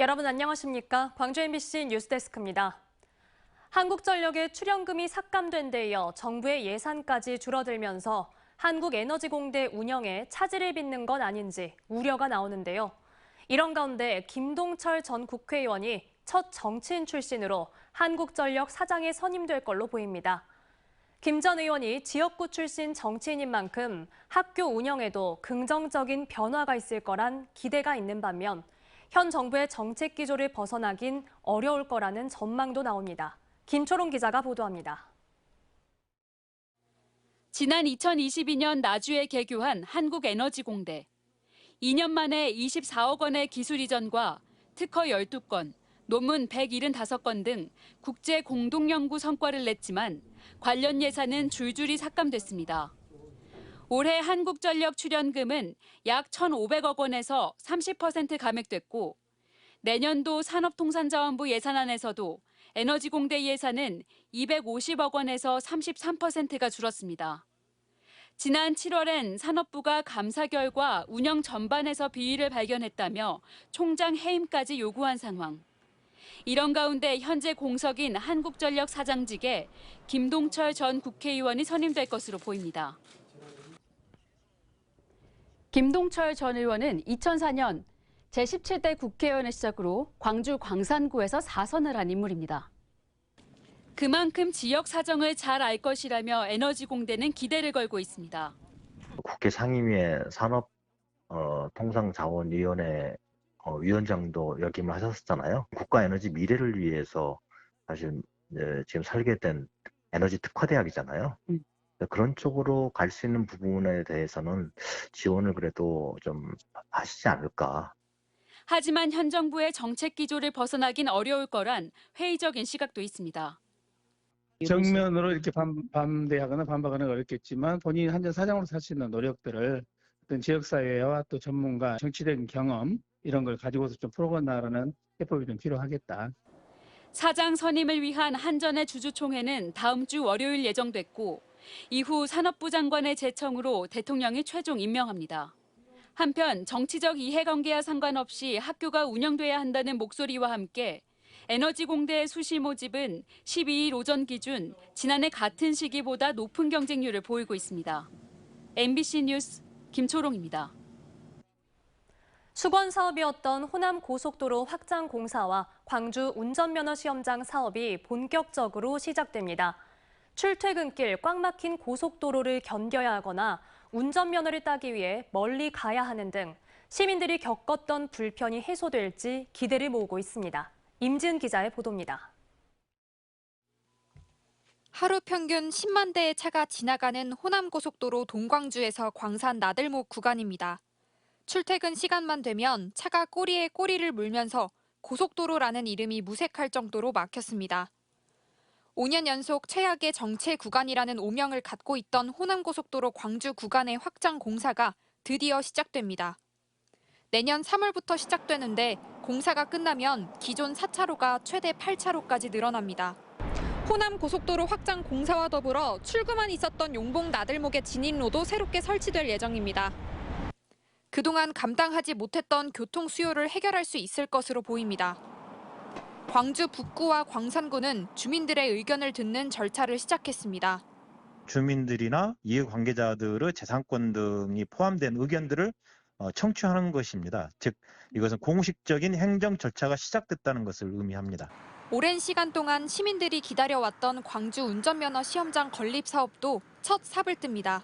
여러분 안녕하십니까? 광주 MBC 뉴스데스크입니다. 한국전력의 출연금이 삭감된 데 이어 정부의 예산까지 줄어들면서 한국에너지공대 운영에 차질을 빚는 건 아닌지 우려가 나오는데요. 이런 가운데 김동철 전 국회의원이 첫 정치인 출신으로 한국전력 사장에 선임될 걸로 보입니다. 김 전 의원이 지역구 출신 정치인인 만큼 학교 운영에도 긍정적인 변화가 있을 거란 기대가 있는 반면 현 정부의 정책 기조를 벗어나긴 어려울 거라는 전망도 나옵니다. 김초롱 기자가 보도합니다. 지난 2022년 나주에 개교한 한국에너지공대. 2년 만에 24억 원의 기술 이전과 특허 12건, 논문 175건 등 국제 공동연구 성과를 냈지만 관련 예산은 줄줄이 삭감됐습니다. 올해 한국전력 출연금은 약 1,500억 원에서 30% 감액됐고 내년도 산업통상자원부 예산안에서도 에너지공대 예산은 250억 원에서 33%가 줄었습니다. 지난 7월엔 산업부가 감사 결과 운영 전반에서 비위를 발견했다며 총장 해임까지 요구한 상황. 이런 가운데 현재 공석인 한국전력 사장직에 김동철 전 국회의원이 선임될 것으로 보입니다. 김동철 전 의원은 2004년 제17대 국회의원을 시작으로 광주 광산구에서 4선을 한 인물입니다. 그만큼 지역 사정을 잘 알 것이라며 에너지공대는 기대를 걸고 있습니다. 국회 상임위의 산업통상자원위원회 위원장도 역임을 하셨잖아요. 국가 에너지 미래를 위해서 사실 지금 설계 된 에너지 특화대학이잖아요. 그런 쪽으로 갈 수 있는 부분에 대해서는 지원을 그래도 좀 하시지 않을까. 하지만 현 정부의 정책 기조를 벗어나긴 어려울 거란 회의적인 시각도 있습니다. 정면으로 이렇게 반대하거나 반박하는 건 어렵겠지만 본인 한전 사장으로서 할 수 있는 노력들을 어떤 지역사회와 또 전문가, 정치적인 경험 이런 걸 가지고서 좀 풀어나가는 해법이 좀 필요하겠다. 사장 선임을 위한 한전의 주주총회는 다음 주 월요일 예정됐고 이후 산업부 장관의 제청으로 대통령이 최종 임명합니다. 한편 정치적 이해관계와 상관없이 학교가 운영돼야 한다는 목소리와 함께 에너지공대의 수시 모집은 12일 오전 기준 지난해 같은 시기보다 높은 경쟁률을 보이고 있습니다. MBC 뉴스 김초롱입니다. 수건 사업이었던 호남 고속도로 확장 공사와 광주 운전면허 시험장 사업이 본격적으로 시작됩니다. 출퇴근길 꽉 막힌 고속도로를 견뎌야 하거나 운전면허를 따기 위해 멀리 가야 하는 등 시민들이 겪었던 불편이 해소될지 기대를 모으고 있습니다. 임지은 기자의 보도입니다. 하루 평균 10만 대의 차가 지나가는 호남고속도로 동광주에서 광산 나들목 구간입니다. 출퇴근 시간만 되면 차가 꼬리에 꼬리를 물면서 고속도로라는 이름이 무색할 정도로 막혔습니다. 5년 연속 최악의 정체 구간이라는 오명을 갖고 있던 호남고속도로 광주 구간의 확장 공사가 드디어 시작됩니다. 내년 3월부터 시작되는데 공사가 끝나면 기존 4차로가 최대 8차로까지 늘어납니다. 호남고속도로 확장 공사와 더불어 출구만 있었던 용봉 나들목의 진입로도 새롭게 설치될 예정입니다. 그동안 감당하지 못했던 교통 수요를 해결할 수 있을 것으로 보입니다. 광주 북구와 광산구는 주민들의 의견을 듣는 절차를 시작했습니다. 주민들이나 이해관계자들의 재산권 등이 포함된 의견들을 청취하는 것입니다. 즉, 이것은 공식적인 행정 절차가 시작됐다는 것을 의미합니다. 오랜 시간 동안 시민들이 기다려왔던 광주 운전면허 시험장 건립 사업도 첫 삽을 뜹니다.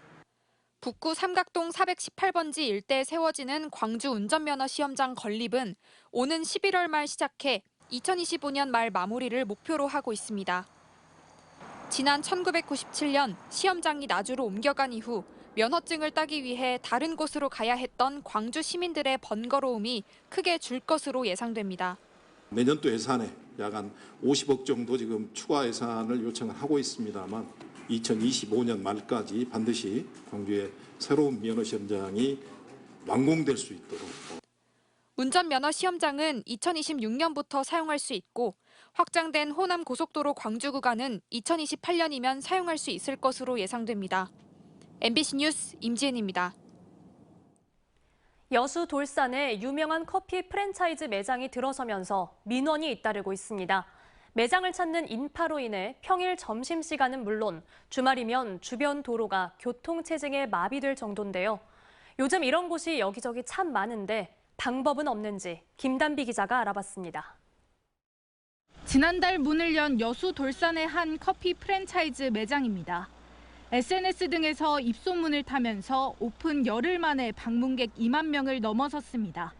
북구 삼각동 418번지 일대에 세워지는 광주 운전면허 시험장 건립은 오는 11월 말 시작해 2025년 말 마무리를 목표로 하고 있습니다. 지난 1997년 시험장이 나주로 옮겨간 이후 면허증을 따기 위해 다른 곳으로 가야 했던 광주 시민들의 번거로움이 크게 줄 것으로 예상됩니다. 내년도 예산에 약 한 50억 정도 지금 추가 예산을 요청을 하고 있습니다만 2025년 말까지 반드시 광주에 새로운 면허 시험장이 완공될 수 있도록. 운전면허 시험장은 2026년부터 사용할 수 있고 확장된 호남 고속도로 광주 구간은 2028년이면 사용할 수 있을 것으로 예상됩니다. MBC 뉴스 임지은입니다. 여수 돌산에 유명한 커피 프랜차이즈 매장이 들어서면서 민원이 잇따르고 있습니다. 매장을 찾는 인파로 인해 평일 점심시간은 물론 주말이면 주변 도로가 교통체증에 마비될 정도인데요. 요즘 이런 곳이 여기저기 참 많은데 방법은 없는지 김단비 기자가 알아봤습니다. 지난달 문을 연 여수 돌산의 한 커피 프랜차이즈 매장입니다. SNS 등에서 입소문을 타면서 오픈 열흘 만에 방문객 2만 명을 넘어섰습니다.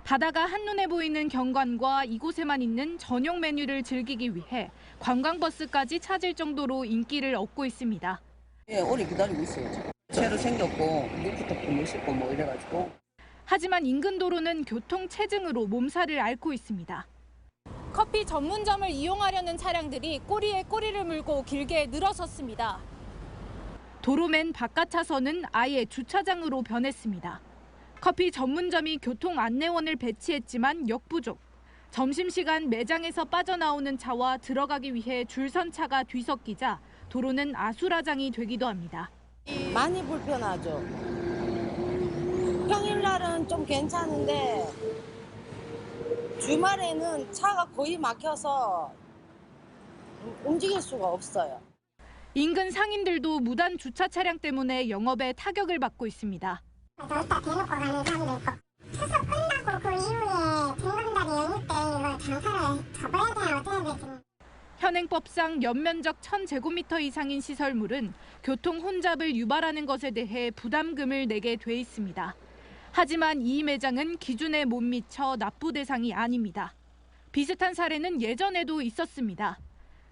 바다가 한눈에 보이는 경관과 이곳에만 있는 전용 메뉴를 즐기기 위해 관광버스까지 찾을 정도로 인기를 얻고 있습니다. 예, 오래 기다리고 있어요. 새로 생겼고 물부터 멋있고 뭐 이래가지고. 하지만 인근 도로는 교통체증으로 몸살을 앓고 있습니다. 커피 전문점을 이용하려는 차량들이 꼬리에 꼬리를 물고 길게 늘어섰습니다. 도로맨 바깥 차선은 아예 주차장으로 변했습니다. 커피 전문점이 교통 안내원을 배치했지만 역부족. 점심시간 매장에서 빠져나오는 차와 들어가기 위해 줄 선 차가 뒤섞이자 도로는 아수라장이 되기도 합니다. 많이 불편하죠. 평일날은 좀 괜찮은데 주말에는 차가 거의 막혀서 움직일 수가 없어요. 인근 상인들도 무단 주차 차량 때문에 영업에 타격을 받고 있습니다. 여기다 대놓고 가는 사람도 있고 추석 끝나고 그 이후에 등금달이 연휴 때 이거 장사를 접어야 되나 어떻게 해야 될지. 현행법상 연면적 1000제곱미터 이상인 시설물은 교통 혼잡을 유발하는 것에 대해 부담금을 내게 돼 있습니다. 하지만 이 매장은 기준에 못 미쳐 납부 대상이 아닙니다. 비슷한 사례는 예전에도 있었습니다.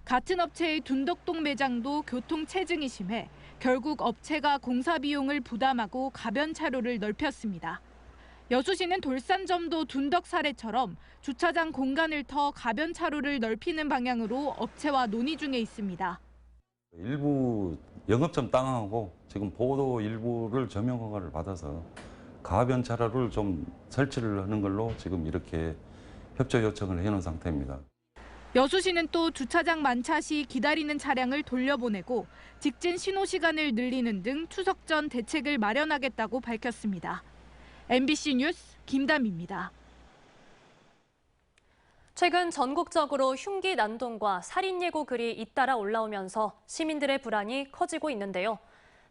같은 업체의 둔덕동 매장도 교통체증이 심해 결국 업체가 공사 비용을 부담하고 가변 차로를 넓혔습니다. 여수시는 돌산점도 둔덕 사례처럼 주차장 공간을 터 가변 차로를 넓히는 방향으로 업체와 논의 중에 있습니다. 일부 영업점 땅하고 지금 보도 일부를 점용 허가를 받아서 가변 차로를 좀 설치를 하는 걸로 지금 이렇게 협조 요청을 해놓은 상태입니다. 여수시는 또 주차장 만차 시 기다리는 차량을 돌려보내고 직진 신호 시간을 늘리는 등 추석 전 대책을 마련하겠다고 밝혔습니다. MBC 뉴스 김담입니다. 최근 전국적으로 흉기 난동과 살인 예고 글이 잇따라 올라오면서 시민들의 불안이 커지고 있는데요.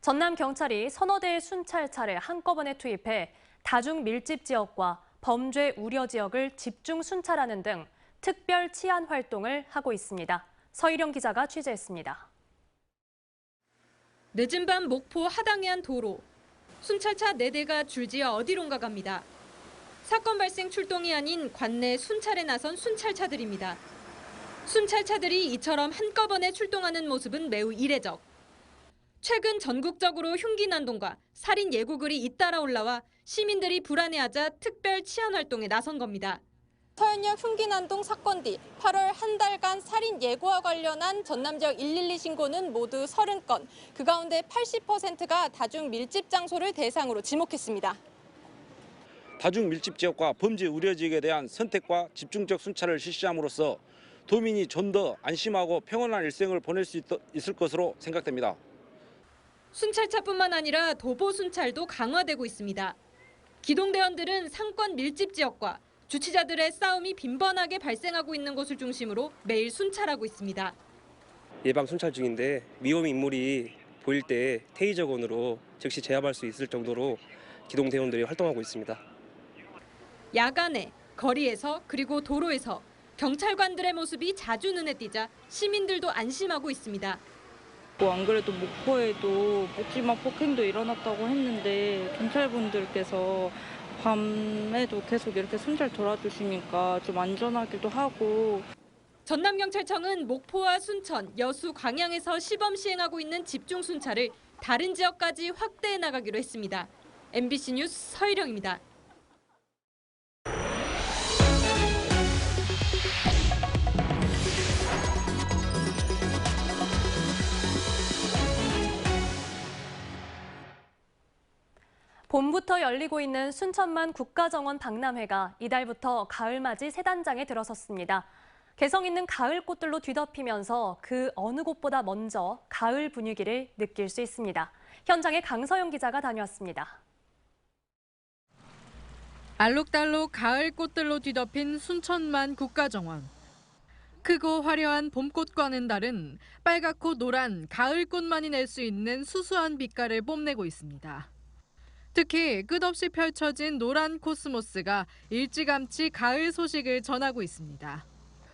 전남경찰이 서너 대의 순찰차를 한꺼번에 투입해 다중 밀집 지역과 범죄 우려 지역을 집중 순찰하는 등 특별 치안 활동을 하고 있습니다. 서희령 기자가 취재했습니다. 늦은 밤 목포 하당의 한 도로. 순찰차 4대가 줄지어 어디론가 갑니다. 사건 발생 출동이 아닌 관내 순찰에 나선 순찰차들입니다. 순찰차들이 이처럼 한꺼번에 출동하는 모습은 매우 이례적. 최근 전국적으로 흉기 난동과 살인 예고글이 잇따라 올라와 시민들이 불안해하자 특별 치안 활동에 나선 겁니다. 서현역 흉기 난동 사건 뒤 8월 한 달간 살인 예고와 관련한 전남 지역 112 신고는 모두 30건. 그 가운데 80%가 다중 밀집 장소를 대상으로 지목했습니다. 다중 밀집 지역과 범죄 우려 지역에 대한 선택과 집중적 순찰을 실시함으로써 도민이 좀 더 안심하고 평온한 일생을 보낼 수 있을 것으로 생각됩니다. 순찰차뿐만 아니라 도보 순찰도 강화되고 있습니다. 기동대원들은 상권 밀집 지역과 주치자들의 싸움이 빈번하게 발생하고 있는 곳을 중심으로 매일 순찰하고 있습니다. 예방 순찰 중인데 위험 인물이 보일 때 테이저건으로 즉시 제압할 수 있을 정도로 기동대원들이 활동하고 있습니다. 야간에, 거리에서 그리고 도로에서 경찰관들의 모습이 자주 눈에 띄자 시민들도 안심하고 있습니다. 안 그래도 목포에도 묵지마 폭행도 일어났다고 했는데 경찰분들께서 밤에도 계속 이렇게 순찰 돌아주시니까 좀 안전하기도 하고. 전남경찰청은 목포와 순천, 여수, 광양에서 시범 시행하고 있는 집중 순찰을 다른 지역까지 확대해 나가기로 했습니다. MBC 뉴스 서희령입니다. 봄부터 열리고 있는 순천만 국가정원 박람회가 이달부터 가을맞이 새 단장에 들어섰습니다. 개성 있는 가을 꽃들로 뒤덮이면서 그 어느 곳보다 먼저 가을 분위기를 느낄 수 있습니다. 현장에 강서영 기자가 다녀왔습니다. 알록달록 가을 꽃들로 뒤덮인 순천만 국가정원. 크고 화려한 봄꽃과는 다른 빨갛고 노란 가을꽃만이 낼 수 있는 수수한 빛깔을 뽐내고 있습니다. 특히 끝없이 펼쳐진 노란 코스모스가 일찌감치 가을 소식을 전하고 있습니다.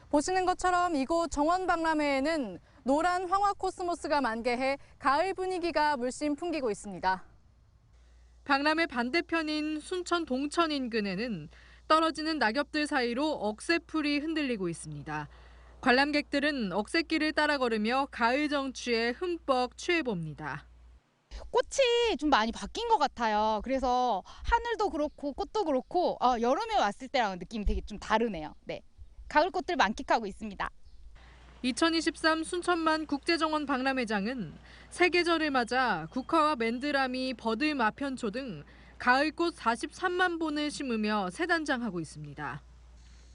보시는 것처럼 이곳 정원박람회에는 노란 황화 코스모스가 만개해 가을 분위기가 물씬 풍기고 있습니다. 박람회 반대편인 순천 동천 인근에는 떨어지는 낙엽들 사이로 억새풀이 흔들리고 있습니다. 관람객들은 억새길을 따라 걸으며 가을 정취에 흠뻑 취해봅니다. 꽃이 좀 많이 바뀐 것 같아요. 그래서 하늘도 그렇고 꽃도 그렇고 여름에 왔을 때랑 느낌이 되게 좀 다르네요. 네, 가을 꽃들 만끽하고 있습니다. 2023 순천만 국제정원 박람회장은 세계절을 맞아 국화와 맨드라미, 버들, 마편초 등 가을꽃 43만 본을 심으며 새 단장하고 있습니다.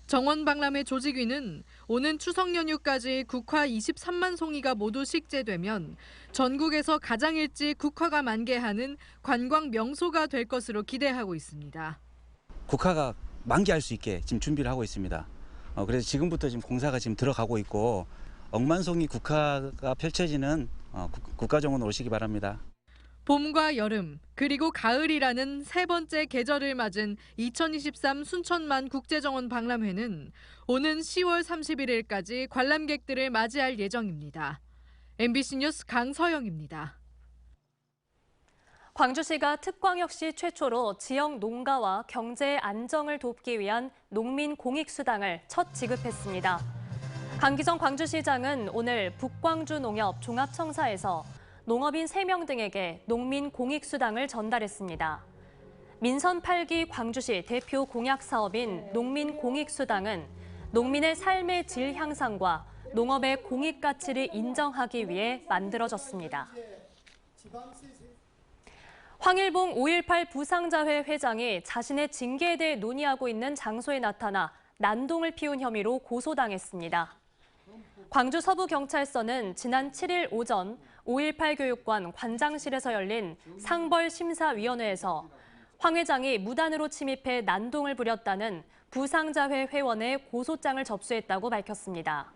정원 박람회 조직위는 오는 추석 연휴까지 국화 23만 송이가 모두 식재되면 전국에서 가장 일찍 국화가 만개하는 관광 명소가 될 것으로 기대하고 있습니다. 국화가 만개할 수 있게 지금 준비를 하고 있습니다. 그래서 지금부터 지금 공사가 지금 들어가고 있고 억만송이 국화가 펼쳐지는 국가정원으로 오시기 바랍니다. 봄과 여름 그리고 가을이라는 세 번째 계절을 맞은 2023 순천만 국제정원 박람회는 오는 10월 31일까지 관람객들을 맞이할 예정입니다. MBC 뉴스 강서영입니다. 광주시가 특광역시 최초로 지역 농가와 경제의 안정을 돕기 위한 농민 공익수당을 첫 지급했습니다. 강기정 광주시장은 오늘 북광주 농협 종합청사에서 농업인 3명 등에게 농민 공익수당을 전달했습니다. 민선 8기 광주시 대표 공약 사업인 농민 공익수당은 농민의 삶의 질 향상과 농업의 공익 가치를 인정하기 위해 만들어졌습니다. 황일봉 5.18 부상자회 회장이 자신의 징계에 대해 논의하고 있는 장소에 나타나 난동을 피운 혐의로 고소당했습니다. 광주 서부경찰서는 지난 7일 오전 5.18 교육관 관장실에서 열린 상벌심사위원회에서 황 회장이 무단으로 침입해 난동을 부렸다는 부상자회 회원의 고소장을 접수했다고 밝혔습니다.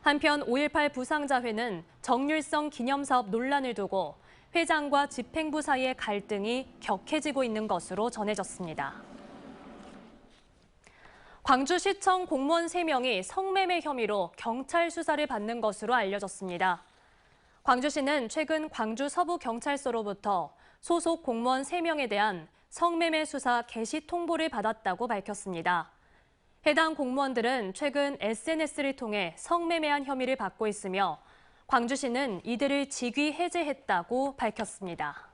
한편 5.18 부상자회는 정률성 기념사업 논란을 두고 회장과 집행부 사이의 갈등이 격해지고 있는 것으로 전해졌습니다. 광주시청 공무원 3명이 성매매 혐의로 경찰 수사를 받는 것으로 알려졌습니다. 광주시는 최근 광주 서부경찰서로부터 소속 공무원 3명에 대한 성매매 수사 개시 통보를 받았다고 밝혔습니다. 해당 공무원들은 최근 SNS를 통해 성매매한 혐의를 받고 있으며 광주시는 이들을 직위 해제했다고 밝혔습니다.